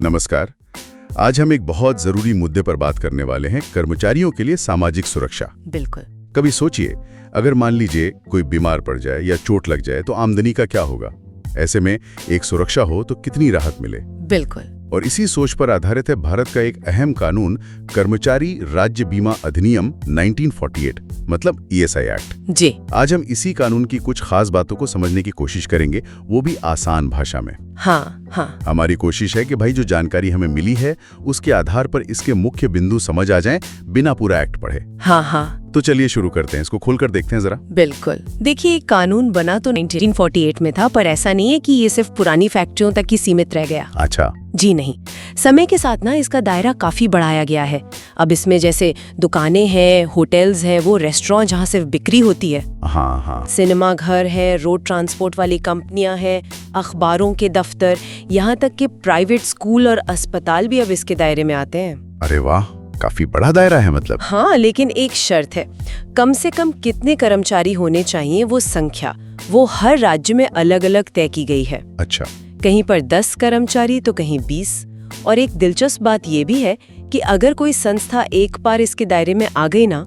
नमस्कार। आज हम एक बहुत जरूरी मुद्दे पर बात करने वाले हैं, कर्मचारियों के लिए सामाजिक सुरक्षा। बिल्कुल। कभी सोचिए, अगर मान लीजिए कोई बीमार पड़ जाए या चोट लग जाए तो आमदनी का क्या होगा। ऐसे में एक सुरक्षा हो तो कितनी राहत मिले। बिल्कुल। और इसी सोच पर आधारित है भारत का एक अहम कानून, कर्मचारी राज्य बीमा अधिनियम 1948, मतलब ईएसआई एक्ट। जी। आज हम इसी कानून की कुछ खास बातों को समझने की कोशिश करेंगे, वो भी आसान भाषा में। हाँ। हमारी कोशिश है कि भाई जो जानकारी हमें मिली है उसके आधार पर इसके मुख्य बिंदु समझ आ जाएं, बिना पूरा एक्ट पढ़े। हाँ। तो चलिए शुरू करते हैं, इसको खोलकर देखते हैं जरा। बिल्कुल। देखिए, कानून बना तो 1948 में था, पर ऐसा नहीं है कि ये सिर्फ पुरानी फैक्ट्रियों तक ही सीमित रह गया। अच्छा। जी नहीं, समय के साथ ना इसका दायरा काफी बढ़ाया गया है। अब इसमें जैसे दुकानें हैं, होटल्स हैं, वो रेस्टोरेंट जहाँ सिर्फ बिक्री होती है, हाँ, सिनेमा घर है, रोड ट्रांसपोर्ट वाली कंपनियां हैं, अखबारों के दफ्तर, यहाँ तक कि प्राइवेट स्कूल और अस्पताल भी अब इसके दायरे में आते हैं। अरे वाह, काफी बड़ा दायरा है मतलब। हाँ, लेकिन एक शर्त है, कम से कम कितने कर्मचारी होने चाहिए वो संख्या, वो हर राज्य में अलग अलग तय की गई है। अच्छा। कहीं पर 10 कर्मचारी तो कहीं 20। और एक दिलचस्प बात ये भी है कि अगर कोई संस्था एक बार इसके दायरे में आ गई ना,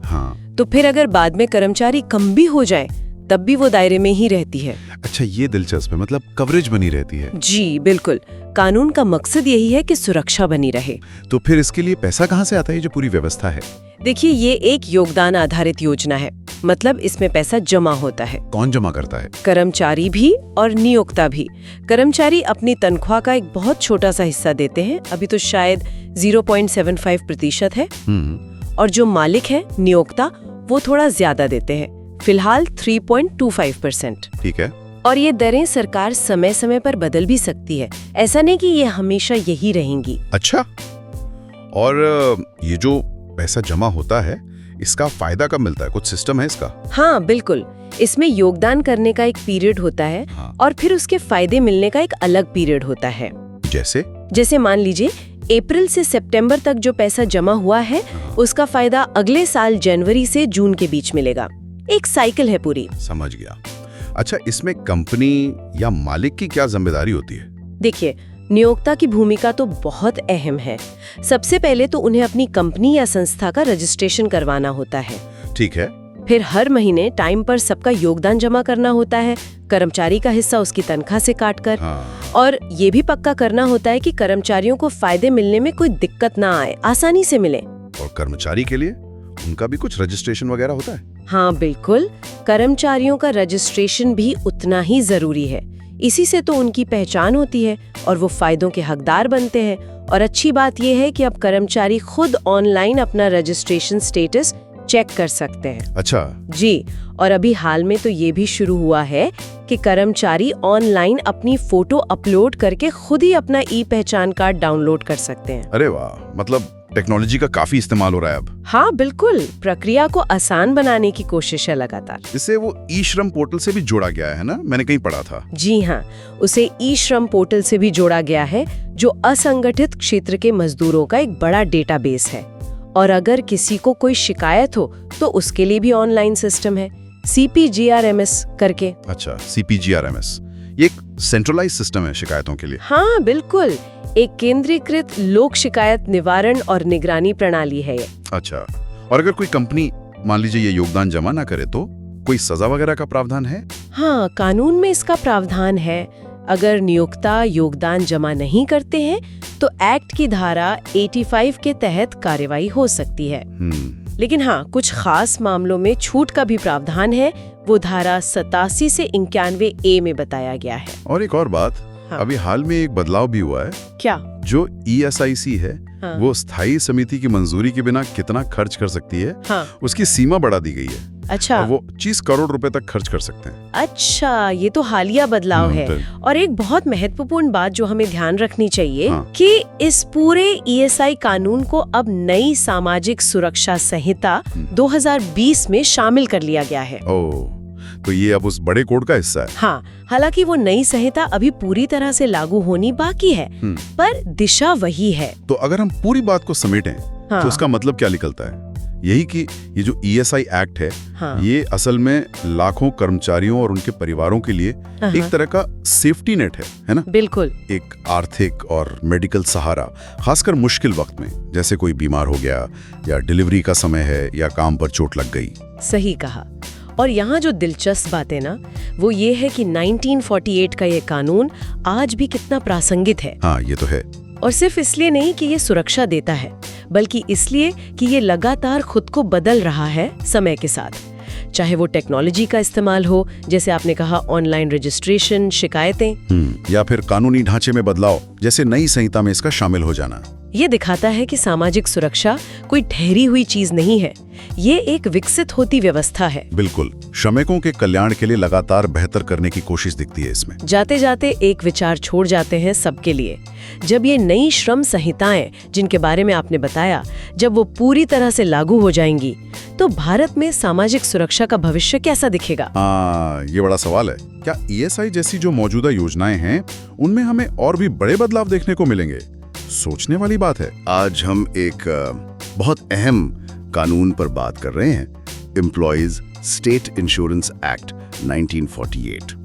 तो फिर अगर बाद में कर्मचारी कम भी हो जाए तब भी वो दायरे में ही रहती है। अच्छा, ये दिलचस्प है, मतलब कवरेज बनी रहती है। जी बिल्कुल। कानून का मकसद यही है कि सुरक्षा बनी रहे। तो फिर इसके लिए पैसा कहाँ से आता है, जो पूरी व्यवस्था है? देखिए, ये एक योगदान आधारित योजना है, मतलब इसमें पैसा जमा होता है। कौन जमा करता है? कर्मचारी भी और नियोक्ता भी। कर्मचारी अपनी तनख्वाह का एक बहुत छोटा सा हिस्सा देते हैं, अभी तो शायद 0.75% है। और जो मालिक है, नियोक्ता, वो थोड़ा ज्यादा देते हैं, फिलहाल 3.25%। ठीक है। और ये दरें सरकार समय समय पर बदल भी सकती है, ऐसा नहीं कि ये हमेशा यही रहेंगी। अच्छा। और ये जो पैसा जमा होता है, इसका फायदा कब मिलता है? कुछ सिस्टम है इसका? हाँ बिल्कुल, इसमें योगदान करने का एक पीरियड होता है। और फिर उसके फायदे मिलने का एक अलग पीरियड होता है। जैसे मान लीजिए अप्रैल से सितंबर तक जो पैसा जमा हुआ है, उसका फायदा अगले साल जनवरी से जून के बीच मिलेगा। एक साइकिल है पूरी। समझ गया। अच्छा, इसमें कंपनी या मालिक की क्या जिम्मेदारी होती है? देखिए, नियोक्ता की भूमिका तो बहुत अहम है। सबसे पहले तो उन्हें अपनी कंपनी या संस्था का रजिस्ट्रेशन करवाना होता है। ठीक है। फिर हर महीने टाइम पर सबका योगदान जमा करना होता है, कर्मचारी का हिस्सा उसकी तनख्वाह से काटकर। और ये भी पक्का करना होता है कि कर्मचारियों को फायदे मिलने में कोई दिक्कत ना आए, आसानी से मिले। और कर्मचारी के लिए उनका भी कुछ रजिस्ट्रेशन वगैरह होता है? हाँ बिल्कुल, कर्मचारियों का रजिस्ट्रेशन भी उतना ही जरूरी है। इसी से तो उनकी पहचान होती है और वो फायदों के हकदार बनते हैं। और अच्छी बात यह है कि अब कर्मचारी खुद ऑनलाइन अपना रजिस्ट्रेशन स्टेटस चेक कर सकते हैं। अच्छा। जी। और अभी हाल में तो ये भी शुरू हुआ है कि कर्मचारी ऑनलाइन अपनी फोटो अपलोड करके खुद ही अपना ई पहचान कार्ड डाउनलोड कर सकते हैं। अरे वाह, मतलब टेक्नोलॉजी का काफी इस्तेमाल हो रहा है अब। हाँ बिल्कुल, प्रक्रिया को आसान बनाने की कोशिश है लगातार। इसे वो ई श्रम पोर्टल से भी जोड़ा गया है ना, मैंने कहीं पढ़ा था। जी हाँ, उसे ई श्रम पोर्टल से भी जोड़ा गया है, जो असंगठित क्षेत्र के मजदूरों का एक बड़ा डेटाबेस है। और अगर किसी को कोई शिकायत हो तो उसके लिए भी ऑनलाइन सिस्टम है, CPGRMS करके। अच्छा, CPGRMS, ये एक सेंट्रलाइज सिस्टम है शिकायतों के लिए? हाँ बिल्कुल, एक केंद्रीकृत लोक शिकायत निवारण और निगरानी प्रणाली है ये। अच्छा। और अगर कोई कंपनी मान लीजिए ये योगदान जमा ना करे तो कोई सजा वगैरह का प्रावधान है? हाँ, कानून में इसका प्रावधान है। अगर नियोक्ता योगदान जमा नहीं करते हैं तो एक्ट की धारा 85 के तहत कार्रवाई हो सकती है। लेकिन हाँ, कुछ खास मामलों में छूट का भी प्रावधान है, वो धारा 87 से 91A में बताया गया है। और एक और बात, अभी हाल में एक बदलाव भी हुआ है। क्या? जो ESIC है, वो स्थायी समिति की मंजूरी के बिना कितना खर्च कर सकती है, उसकी सीमा बढ़ा दी गई है। अच्छा। वो 25 करोड़ रुपए तक खर्च कर सकते हैं। अच्छा, ये तो हालिया बदलाव है। और एक बहुत महत्वपूर्ण बात जो हमें ध्यान रखनी चाहिए कि इस पूरे ESI कानून को अब नई सामाजिक सुरक्षा संहिता 2020 में शामिल कर लिया गया है। तो ये अब उस बड़े कोड का हिस्सा है। हाँ, हालांकि वो नई संहिता अभी पूरी तरह से लागू होनी बाकी है, पर दिशा वही है। तो अगर हम पूरी बात को समेटें तो उसका मतलब क्या निकलता है? यही कि ये जो ESI एक्ट है, हाँ। ये असल में लाखों कर्मचारियों और उनके परिवारों के लिए एक तरह का सेफ्टी नेट है ना? बिल्कुल। एक आर्थिक और मेडिकल सहारा, खासकर मुश्किल वक्त में, जैसे कोई बीमार हो गया या डिलीवरी का समय है या काम पर चोट लग गई। सही कहा। और यहाँ जो दिलचस्प बात है ना, वो ये है कि 1948 का ये कानून आज भी कितना प्रासंगिक है। हाँ, ये तो है। और सिर्फ इसलिए नहीं कि ये सुरक्षा देता है, बल्कि इसलिए कि ये लगातार खुद को बदल रहा है समय के साथ। चाहे वो टेक्नोलॉजी का इस्तेमाल हो, जैसे आपने कहा ऑनलाइन रजिस्ट्रेशन, शिकायतें, या फिर कानूनी ढांचे में बदलाव, जैसे नई संहिता में इसका शामिल हो जाना। ये दिखाता है कि सामाजिक सुरक्षा कोई ठहरी हुई चीज नहीं है, ये एक विकसित होती व्यवस्था है। बिल्कुल, श्रमिकों के कल्याण के लिए लगातार बेहतर करने की कोशिश दिखती है इसमें। जाते जाते एक विचार छोड़ जाते हैं सबके लिए। जब ये नई श्रम संहिताएं, जिनके बारे में आपने बताया, जब वो पूरी तरह से लागू हो जाएंगी, तो भारत में सामाजिक सुरक्षा का भविष्य कैसा दिखेगा? ये बड़ा सवाल है। क्या ESI जैसी जो मौजूदा योजनाएं हैं, उनमें हमें और भी बड़े बदलाव देखने को मिलेंगे? सोचने वाली बात है। आज हम एक बहुत अहम कानून पर बात कर रहे हैं, एम्प्लॉयज स्टेट इंश्योरेंस एक्ट 1948,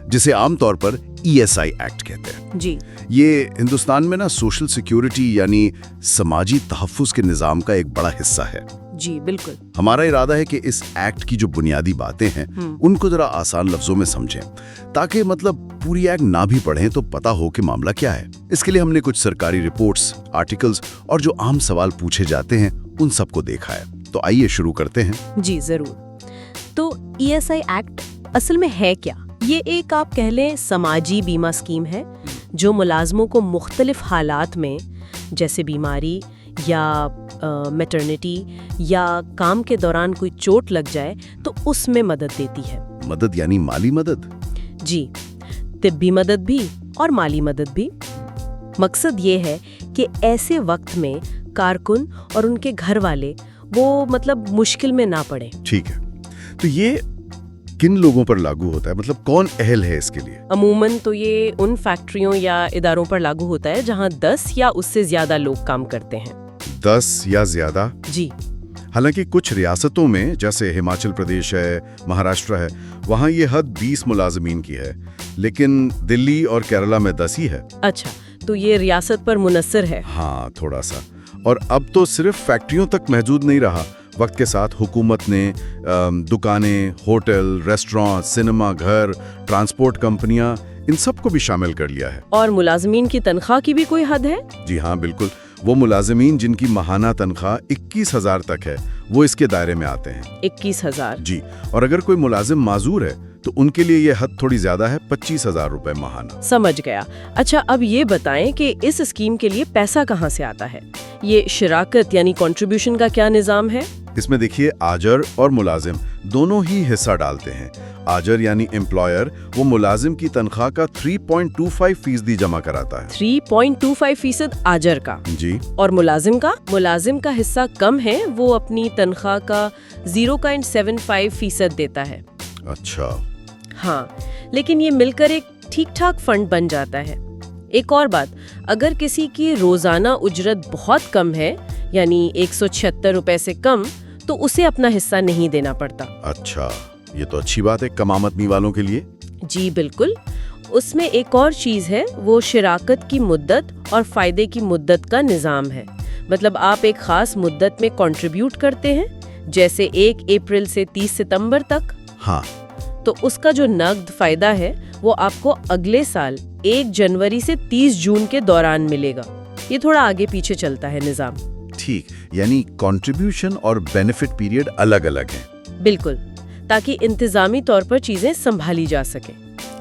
जिसे आमतौर पर ESI एक्ट कहते हैं। जी। ये हिंदुस्तान में ना सोशल सिक्योरिटी यानी समाजी तहफ्फुज के निजाम का एक बड़ा हिस्सा है। जी बिल्कुल। हमारा इरादा है कि इस एक्ट की जो बुनियादी बातें हैं, उनको जरा आसान लफ्जों में समझें, ताकि मतलब पूरी एक्ट ना भी पढ़ें तो पता हो कि मामला क्या है। इसके लिए हमने कुछ सरकारी रिपोर्ट्स, आर्टिकल्स और जो आम सवाल पूछे जाते हैं, उन सबको देखा है। तो आइए शुरू करते हैं। जी जरूर। तो ESI एक्ट असल में है क्या? ये एक, आप कह लें, समाजी बीमा स्कीम है जो मुलाजमों को मुख्तलिफ हालात में, जैसे बीमारी या मैटरनिटी या काम के दौरान कोई चोट लग जाए तो उसमें मदद देती है। मदद यानी माली मदद? जी, तिब्बी मदद भी और माली मदद भी। मकसद ये है कि ऐसे वक्त में कारकुन और उनके घर वाले वो मतलब मुश्किल में ना पड़े। ठीक है, तो ये किन लोगों पर लागू होता है, मतलब कौन अहल है इसके लिए? अमूमन तो ये उन फैक्ट्रियों या इदारों पर लागू होता है जहां 10 या उससे ज्यादा लोग काम करते हैं। 10 या ज्यादा? जी। हालांकि कुछ रियासतों में, जैसे हिमाचल प्रदेश है, महाराष्ट्र है, वहाँ ये हद 20 मुलाजमीन की है, लेकिन दिल्ली और केरला में 10 ही है। अच्छा, तो ये रियासत पर मुनस्सर है। हाँ, थोड़ा सा। और अब तो सिर्फ फैक्ट्रियों तक महदूद नहीं रहा। वक्त के साथ हुकूमत ने दुकानें, होटल, रेस्टोरेंट, सिनेमा घर, ट्रांसपोर्ट कंपनियां, इन सबको भी शामिल कर लिया है। और मुलाजमीन की तनख्वाह की भी कोई हद है? जी हाँ, बिल्कुल। वो मुलाजमीन जिनकी माहाना तनख्वाह 21,000 तक है, वो इसके दायरे में आते हैं। 21,000? जी। और अगर कोई मुलाजिम माजूर है तो उनके लिए ये हद थोड़ी ज्यादा है, 25,000 रुपए माहाना। समझ गया। अच्छा, अब ये बताएं कि इस स्कीम के लिए पैसा कहाँ से आता है? ये शिराकत यानी कंट्रीब्यूशन का क्या निजाम है? इसमें देखिए, आजर और मुलाजिम दोनों ही हिस्सा डालते हैं। आजर यानी एम्प्लॉयर, वो मुलाजिम की तनख्वाह का 3.25% जमा कराता है। 3.25% आजर का? जी। और मुलाजिम का? मुलाजिम का हिस्सा कम है, वो अपनी तनख्वाह का 0.75% देता है। अच्छा। हाँ, लेकिन ये मिलकर एक ठीक ठाक फंड बन जाता है। एक और बात, अगर किसी की रोजाना उजरत बहुत कम है, यानी 176 रुपए से कम, तो उसे अपना हिस्सा नहीं देना पड़ता। अच्छा, ये तो अच्छी बात है कम आमदनी वालों के लिए। जी बिल्कुल। उसमें एक और चीज है, वो शिराकत की मुद्दत और फायदे की मुद्दत का निजाम है। मतलब आप एक खास मुद्दत में कंट्रीब्यूट करते हैं, जैसे 1 अप्रैल से 30 सितंबर तक। हाँ। तो उसका जो नकद फायदा है वो आपको अगले साल 1 जनवरी से 30 जून के दौरान मिलेगा। ये थोड़ा आगे पीछे चलता है निजाम। ठीक, यानी कंट्रीब्यूशन और बेनिफिट पीरियड अलग अलग हैं। बिल्कुल, ताकि इंतजामी तौर पर चीजें संभाली जा सके।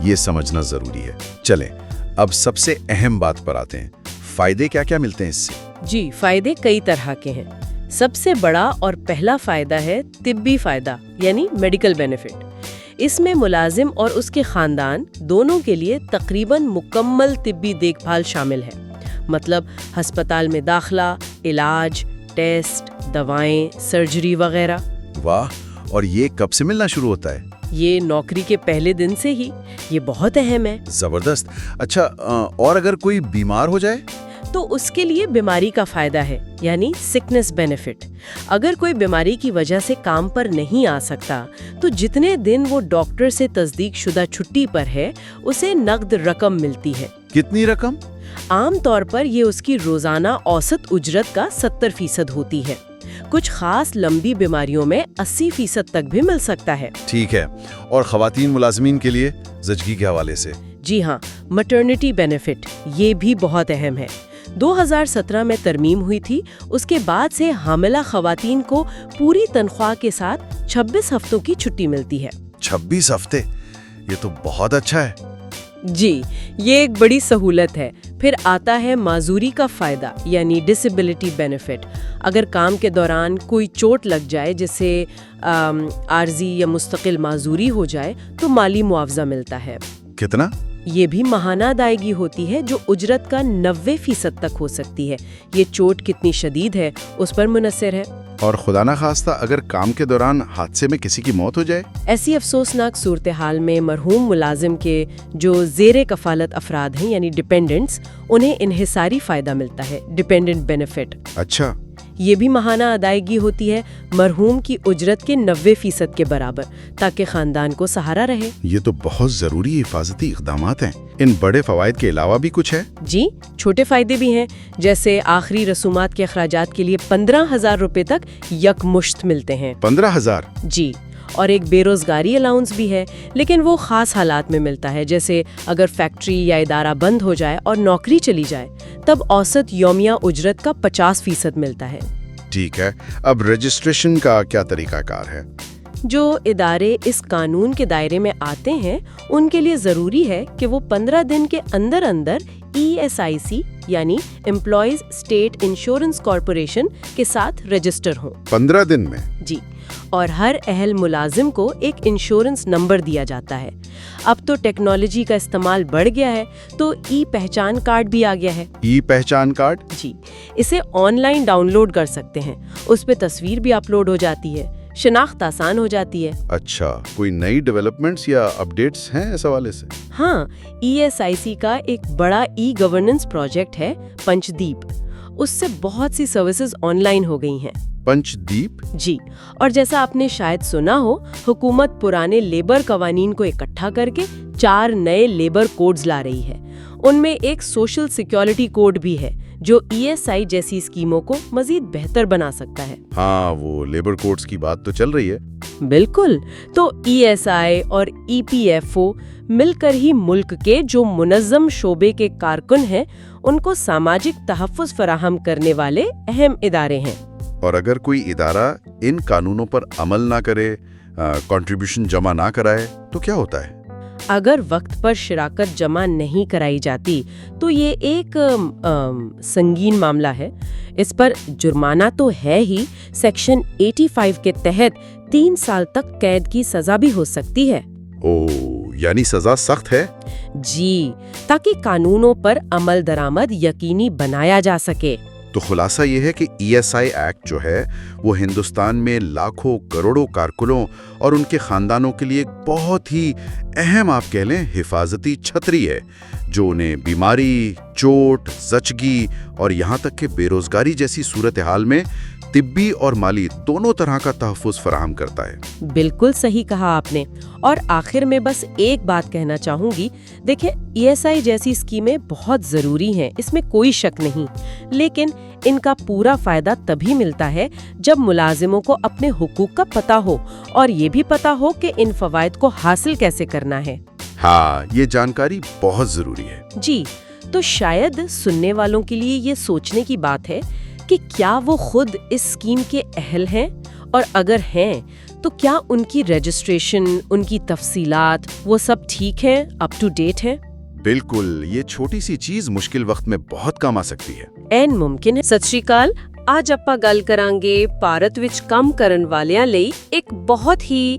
ये समझना जरूरी है। चलें, अब सबसे अहम बात पर आते हैं, फायदे क्या क्या मिलते हैं इससे? जी, फायदे कई तरह के हैं। सबसे बड़ा और पहला फायदा है तिब्बी फायदा, यानी मेडिकल बेनिफिट। इसमें मुलाजिम और उसके खानदान दोनों के लिए तकरीबन मुकम्मल तिब्बी देखभाल शामिल है। मतलब अस्पताल में दाखिला, इलाज, टेस्ट, दवाएं, सर्जरी वगैरह। वाह, और ये कब से मिलना शुरू होता है? ये नौकरी के पहले दिन से ही। ये बहुत अहम है। जबरदस्त। अच्छा, और अगर कोई बीमार हो जाए? तो उसके लिए बीमारी का फायदा है, यानी सिकनेस बेनिफिट। अगर कोई बीमारी की वजह से काम पर नहीं आ सकता तो जितने दिन वो डॉक्टर से तस्दीक शुदा छुट्टी पर है उसे नकद रकम मिलती है। कितनी रकम? आमतौर पर ये उसकी रोजाना औसत उजरत का 70% होती है। कुछ खास लंबी बीमारियों में 80% तक भी मिल सकता है। ठीक है। और खवातीन मुलाजमीन के लिए ज़चगी के हवाले से? जी हाँ, मैटरनिटी बेनिफिट ये भी बहुत अहम है। 2017 में तरमीम हुई थी। उसके बाद से हामिला खवातीन को पूरी तनख्वाह के साथ 26 हफ्तों की छुट्टी मिलती है। 26 हफ्ते? ये तो बहुत अच्छा है। जी, ये एक बड़ी सहूलत है। फिर आता है माजूरी का फायदा, यानी डिसेबिलिटी बेनिफिट। अगर काम के दौरान कोई चोट लग जाए, जैसे आर्जी या मुस्तकिल माजूरी हो जाए, तो माली मुआवजा मिलता है। कितना? ये भी माहाना अदायगी होती है जो उजरत का 90% तक हो सकती है। ये चोट कितनी शदीद है उस पर मुनस्सिर है। और खुदा ना खास्ता अगर काम के दौरान हादसे में किसी की मौत हो जाए? ऐसी अफसोसनाक सूरत हाल में मरहूम मुलाजिम के जो ज़ेरे कफालत अफराद हैं, यानी डिपेंडेंट्स, उन्हें इन्हिसारी फ़ायदा मिलता है, डिपेंडेंट बेनिफिट। अच्छा। ये भी माहाना अदायगी होती है मरहूम की उजरत के 90% के बराबर, ताकि ख़ानदान को सहारा रहे। ये तो बहुत ज़रूरी हिफाजती इक़दामात हैं। इन बड़े फ़वाइद के अलावा भी कुछ है? जी, छोटे फ़ायदे भी हैं, जैसे आखिरी रसूमात के अखराजात के लिए 15,000 रुपये तक यकमुश्त मिलते हैं। 15,000? जी, और एक बेरोजगारी अलाउंस भी है, लेकिन वो खास हालात में मिलता है, जैसे अगर फैक्ट्री या इदारा बंद हो जाए और नौकरी चली जाए, तब औसत यौमिया उजरत का 50% मिलता है। ठीक है। अब रजिस्ट्रेशन का क्या तरीकाकार है? जो इदारे इस कानून के दायरे में आते हैं उनके लिए ज़रूरी है कि वो 15 दिन के अंदर अंदर ESIC यानी एम्प्लॉयज स्टेट इंश्योरेंस कॉरपोरेशन के साथ रजिस्टर हों। 15 दिन में? जी, और हर अहल मुलाजिम को एक इंश्योरेंस नंबर दिया जाता है। अब तो टेक्नोलॉजी का इस्तेमाल बढ़ गया है, तो पहचान कार्ड भी आ गया है। पहचान कार्ड? जी, इसे ऑनलाइन डाउनलोड कर सकते हैं। उस पे तस्वीर भी अपलोड हो जाती है, शिनाख्त आसान हो जाती है। अच्छा, कोई नई डेवलपमेंट्स या अपडेट्स हैं इस हवाले से? हाँ, ESIC का एक बड़ा गवर्नेंस प्रोजेक्ट है पंचदीप। उससे बहुत सी सर्विसेज ऑनलाइन हो गई हैं। पंचदीप? जी, और जैसा आपने शायद सुना हो, हुकूमत पुराने लेबर कवानीन को इकट्ठा करके 4 नए लेबर कोड्स ला रही है। उनमें एक सोशल सिक्योरिटी कोड भी है जो ESI जैसी स्कीमों को मजीद बेहतर बना सकता है। हाँ, वो लेबर कोड्स की बात तो चल रही है। बिल्कुल। तो ESI और EPFO मिलकर ही मुल्क के जो मुनज़्ज़म शोबे के कारकुन हैं उनको सामाजिक तहफ़्फ़ुज़ फराहम करने वाले अहम इदारे हैं। और अगर कोई इदारा इन कानूनों पर अमल ना करे, कंट्रीब्यूशन जमा ना कराए, तो क्या होता है? अगर वक्त पर शिराकत जमा नहीं कराई जाती तो ये एक संगीन मामला है। इस पर जुर्माना तो है ही, सेक्शन 85 के तहत 3 साल तक कैद की सजा भी हो सकती है। ओह, यानी सजा सख्त है? जी, ताकि कानूनों पर अमल दरामद यकीनी बनाया जा सके। तो खुलासा ये है कि ESI एक्ट जो है वो हिंदुस्तान में लाखों करोड़ों कारकुनों और उनके खानदानों के लिए एक बहुत ही अहम, आप कह लें, हिफाजती छतरी है, जो उन्हें बीमारी, चोट, ज़चगी और यहाँ तक कि बेरोजगारी जैसी सूरत हाल में तिब्बी और माली दोनों तरह का तहफ़्फ़ुज़ फराहम करता है। बिल्कुल सही कहा आपने। और आखिर में बस एक बात कहना चाहूँगी, देखिए, ESI जैसी स्कीमें बहुत ज़रूरी हैं, इसमें कोई शक नहीं, लेकिन इनका पूरा फ़ायदा तभी मिलता है जब मुलाजिमों को अपने हुकूक का पता हो और ये भी पता हो कि इन फ़वाइद को हासिल कैसे करना है। हाँ, ये जानकारी बहुत ज़रूरी है। जी, तो शायद सुनने वालों के लिए ये सोचने की बात है कि क्या वो खुद इस स्कीम के अहल हैं, और अगर हैं तो क्या उनकी रजिस्ट्रेशन, उनकी तफसीलात, वो सब ठीक हैं, अप टू डेट हैं? बिल्कुल, ये छोटी सी चीज़ मुश्किल वक्त में बहुत काम आ सकती है। ਐਨ ਮੁਮਕਿਨ ਹੈ। ਸਤਿ ਸ਼੍ਰੀ ਅਕਾਲ। ਅੱਜ ਆਪਾਂ ਗੱਲ ਕਰਾਂਗੇ ਭਾਰਤ ਵਿੱਚ ਕੰਮ ਕਰਨ ਵਾਲਿਆਂ ਲਈ ਇੱਕ ਬਹੁਤ ਹੀ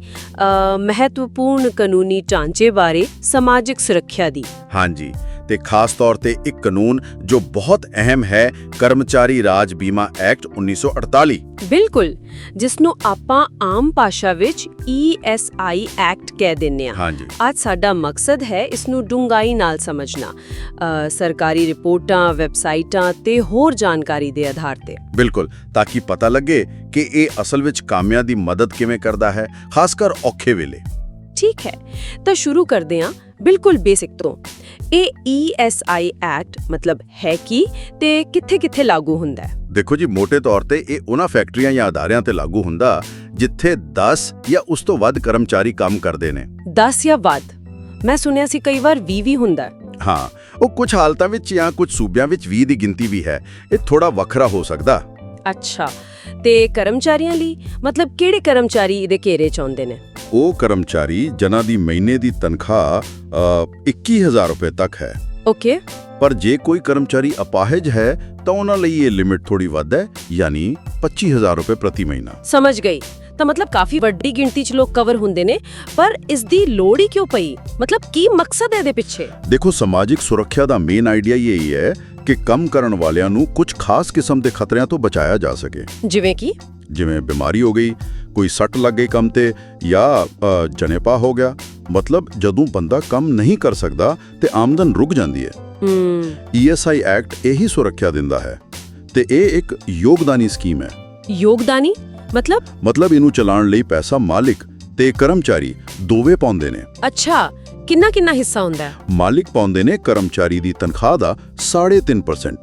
ਮਹੱਤਵਪੂਰਨ ਕਾਨੂੰਨੀ ਢਾਂਚੇ ਬਾਰੇ, ਸਮਾਜਿਕ ਸੁਰੱਖਿਆ ਦੀ। हाँ जी, ਤੇ ਖਾਸ ਤੌਰ ਤੇ ਇੱਕ ਕਾਨੂੰਨ ਜੋ ਬਹੁਤ ਅਹਿਮ ਹੈ, ਕਰਮਚਾਰੀ ਰਾਜ ਬੀਮਾ ਐਕਟ 1948। ਬਿਲਕੁਲ, ਜਿਸ ਨੂੰ ਆਪਾਂ ਆਮ ਭਾਸ਼ਾ ਵਿੱਚ ESI ਐਕਟ ਕਹਿ ਦਿੰਦੇ ਹਾਂ। ਹਾਂਜੀ। ਅੱਜ ਸਾਡਾ ਮਕਸਦ ਹੈ ਇਸ ਨੂੰ ਡੂੰਘਾਈ ਨਾਲ ਸਮਝਣਾ, ਸਰਕਾਰੀ ਰਿਪੋਰਟਾਂ, ਵੈਬਸਾਈਟਾਂ ਤੇ ਹੋਰ ਜਾਣਕਾਰੀ ਦੇ ਆਧਾਰ ਤੇ। ਬਿਲਕੁਲ, ਤਾਂ ਕਿ ਪਤਾ ਲੱਗੇ ਕਿ ਇਹ ਅਸਲ ਵਿੱਚ ਕਾਮਿਆਂ ਦੀ ਮਦਦ ਕਿਵੇਂ ਕਰਦਾ ਹੈ, ਖਾਸ ਕਰ ਔਖੇ ਵੇਲੇ। ਠੀਕ ਹੈ, ਤਾਂ ਸ਼ੁਰੂ ਕਰਦੇ ਹਾਂ ਬਿਲਕੁਲ ਬੇਸਿਕ ਤੋਂ। ਇਹ ESI ਐਕਟ ਮਤਲਬ ਹੈ ਕੀ ਤੇ ਕਿੱਥੇ-ਕਿੱਥੇ ਲਾਗੂ ਹੁੰਦਾ ਹੈ? ਦੇਖੋ ਜੀ, ਮੋٹے ਤੌਰ ਤੇ ਇਹ ਉਹਨਾਂ ਫੈਕਟਰੀਆਂ ਜਾਂ ਅਦਾਰਿਆਂ ਤੇ ਲਾਗੂ ਹੁੰਦਾ ਜਿੱਥੇ 10 ਜਾਂ ਉਸ ਤੋਂ ਵੱਧ ਕਰਮਚਾਰੀ ਕੰਮ ਕਰਦੇ ਨੇ। 10 ਜਾਂ ਵੱਧ? ਮੈਂ ਸੁਣਿਆ ਸੀ ਕਈ ਵਾਰ 20 ਵੀ ਹੁੰਦਾ। ਹਾਂ, ਉਹ ਕੁਝ ਹਾਲਤਾਂ ਵਿੱਚ ਜਾਂ ਕੁਝ ਸੂਬਿਆਂ ਵਿੱਚ 20 ਦੀ ਗਿਣਤੀ ਵੀ ਹੈ। ਇਹ ਥੋੜਾ ਵੱਖਰਾ ਹੋ ਸਕਦਾ। ਅੱਛਾ, ਤੇ ਕਰਮਚਾਰੀਆਂ ਲਈ ਮਤਲਬ ਕਿਹੜੇ ਕਰਮਚਾਰੀ ਇਹਦੇ ਘੇਰੇ 'ਚ ਆਉਂਦੇ ਨੇ? ਉਹ ਕਰਮਚਾਰੀ ਜਿਨ੍ਹਾਂ ਦੀ ਮਹੀਨੇ ਦੀ ਤਨਖਾਹ 21,000 ਰੁਪਏ ਤੱਕ ਹੈ। ਓਕੇ। ਪਰ ਜੇ ਕੋਈ ਕਰਮਚਾਰੀ ਅਪਾਹਜ ਹੈ ਤਾਂ ਉਹਨਾਂ ਲਈ ਇਹ ਲਿਮਿਟ ਥੋੜੀ ਵੱਧ ਹੈ, ਯਾਨੀ 25,000 ਰੁਪਏ ਪ੍ਰਤੀ ਮਹੀਨਾ। ਸਮਝ ਗਈ। ਤਾਂ ਮਤਲਬ ਕਾਫੀ ਵੱਡੀ ਗਿਣਤੀ 'ਚ ਲੋਕ ਕਵਰ ਹੁੰਦੇ ਨੇ, ਪਰ ਇਸ ਦੀ ਲੋੜ ਹੀ ਕਿਉਂ ਪਈ? ਮਤਲਬ ਕੀ ਮਕਸਦ ਹੈ ਇਹਦੇ ਪਿੱਛੇ? ਦੇਖੋ, ਸਮਾਜਿਕ ਸੁਰੱਖਿਆ ਦਾ ਮੇਨ ਆਈਡੀਆ ਇਹੀ ਹੈ ਕਿ ਕੰਮ ਕਰਨ ਵਾਲਿਆਂ ਨੂੰ ਕੁਝ ਖਾਸ ਕਿਸਮ ਦੇ ਖਤਰਿਆਂ ਤੋਂ ਬਚਾਇਆ ਜਾ ਸਕੇ। ਜਿਵੇਂ ਬਿਮਾਰੀ ਹੋ ਗਈ, ਕੋਈ ਸੱਟ ਲੱਗ ਗਈ ਕੰਮ ਤੇ, ਜਾਂ ਜਣੇਪਾ ਹੋ ਗਿਆ। ਮਤਲਬ ਜਦੋਂ ਬੰਦਾ ਕੰਮ ਨਹੀਂ ਕਰ ਸਕਦਾ ਤੇ ਆਮਦਨ ਰੁਕ ਜਾਂਦੀ ਹੈ। ESI ਐਕਟ ਇਹੀ ਸੁਰੱਖਿਆ ਦਿੰਦਾ ਹੈ ਤੇ ਇਹ ਇੱਕ ਯੋਗਦਾਨੀ ਸਕੀਮ ਹੈ। ਯੋਗਦਾਨੀ ਮਤਲਬ ਇਹਨੂੰ ਚਲਾਉਣ ਲਈ ਪੈਸਾ ਮਾਲਿਕ ਤੇ ਕਰਮਚਾਰੀ ਦੋਵੇਂ ਪਾਉਂਦੇ ਨੇ। ਅੱਛਾ, ਕਿੰਨਾ ਹਿੱਸਾ ਹੁੰਦਾ ਹੈ? ਮਾਲਿਕ ਪਾਉਂਦੇ ਨੇ ਕਰਮਚਾਰੀ ਦੀ ਤਨਖਾਹ ਦਾ 3.5%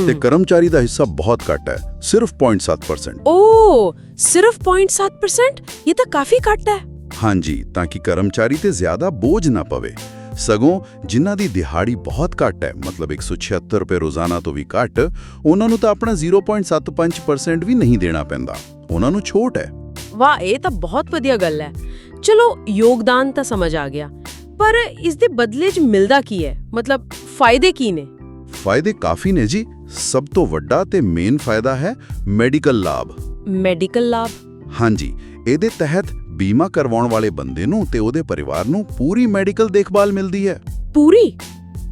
ਤੇ ਕਰਮਚਾਰੀ ਦਾ ਹਿੱਸਾ ਬਹੁਤ ਘੱਟ ਹੈ, ਸਿਰਫ 0.7%। ਓ, ਸਿਰਫ 0.7%? ਇਹ ਤਾਂ ਕਾਫੀ ਘੱਟ ਹੈ। ਹਾਂਜੀ, ਤਾਂ ਕਿ ਕਰਮਚਾਰੀ ਤੇ ਜ਼ਿਆਦਾ ਬੋਝ ਨਾ ਪਵੇ। ਸਗੋਂ ਜਿਨ੍ਹਾਂ ਦੀ ਦਿਹਾੜੀ ਬਹੁਤ ਘੱਟ ਹੈ, ਮਤਲਬ 176 ਰੁਪਏ ਰੋਜ਼ਾਨਾ ਤੋਂ ਵੀ ਘੱਟ, ਉਹਨਾਂ ਨੂੰ ਤਾਂ ਆਪਣਾ 0.75% ਵੀ ਨਹੀਂ ਦੇਣਾ ਪੈਂਦਾ। ਉਹਨਾਂ ਨੂੰ ਛੋਟ ਹੈ। ਵਾਹ, ਇਹ ਤਾਂ ਬਹੁਤ ਵਧੀਆ ਗੱਲ ਹੈ। ਚਲੋ, ਯੋਗਦਾਨ ਤਾਂ ਸਮਝ ਆ ਗਿਆ, ਪਰ ਇਸ ਦੇ ਬਦਲੇ 'ਚ ਮਿਲਦਾ ਕੀ ਹੈ? ਮਤਲਬ ਫਾਇਦੇ ਕੀ ਨੇ? ਫਾਇਦੇ ਕਾਫੀ ਨੇ ਜੀ। ਸਭ ਤੋਂ ਵੱਡਾ ਤੇ ਮੇਨ ਫਾਇਦਾ ਹੈ ਮੈਡੀਕਲ ਲਾਭ। ਮੈਡੀਕਲ ਲਾਭ? ਹਾਂਜੀ, ਇਹਦੇ ਤਹਿਤ ਬੀਮਾ ਕਰਵਾਉਣ ਵਾਲੇ ਬੰਦੇ ਨੂੰ ਤੇ ਉਹਦੇ ਪਰਿਵਾਰ ਨੂੰ ਪੂਰੀ ਮੈਡੀਕਲ ਦੇਖਭਾਲ ਮਿਲਦੀ ਹੈ। ਪੂਰੀ?